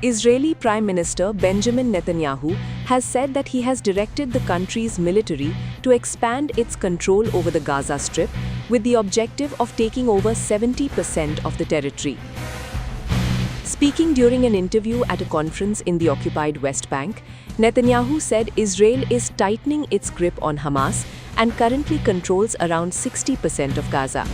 Israeli Prime Minister Benjamin Netanyahu has said that he has directed the country's military to expand its control over the Gaza Strip with the objective of taking over 70% of the territory. Speaking during an interview at a conference in the occupied West Bank, Netanyahu said Israel is tightening its grip on Hamas and currently controls around 60% of Gaza.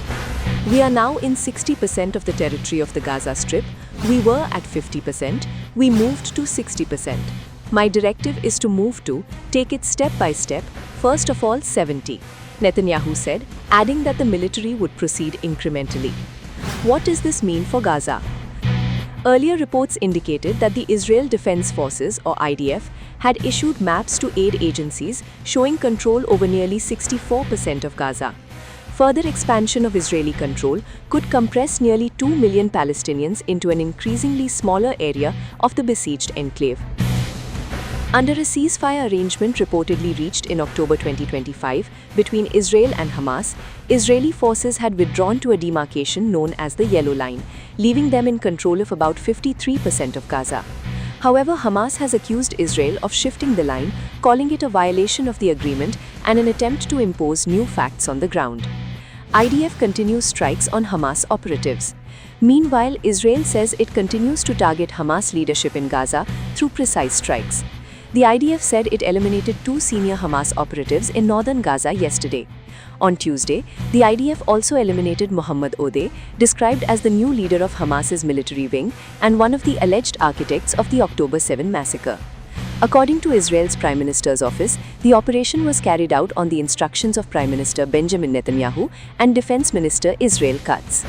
"We are now in 60% of the territory of the Gaza Strip. We were at 50%. We moved to 60%. My directive is to move to, take it step by step, first of all 70%, Netanyahu said, adding that the military would proceed incrementally. What does this mean for Gaza? Earlier reports indicated that the Israel Defense Forces, or IDF, had issued maps to aid agencies showing control over nearly 64% of Gaza. Further expansion of Israeli control could compress nearly 2 million Palestinians into an increasingly smaller area of the besieged enclave. Under a ceasefire arrangement reportedly reached in October 2025 between Israel and Hamas, Israeli forces had withdrawn to a demarcation known as the Yellow Line, leaving them in control of about 53% of Gaza. However, Hamas has accused Israel of shifting the line, calling it a violation of the agreement and an attempt to impose new facts on the ground. IDF continues strikes on Hamas operatives. Meanwhile, Israel says it continues to target Hamas leadership in Gaza through precise strikes. The IDF said it eliminated 2 senior Hamas operatives in northern Gaza yesterday. On Tuesday, the IDF also eliminated Mohammad Odeh, described as the new leader of Hamas's military wing and one of the alleged architects of the October 7 massacre. According to Israel's Prime Minister's office, the operation was carried out on the instructions of Prime Minister Benjamin Netanyahu and Defense Minister Israel Katz.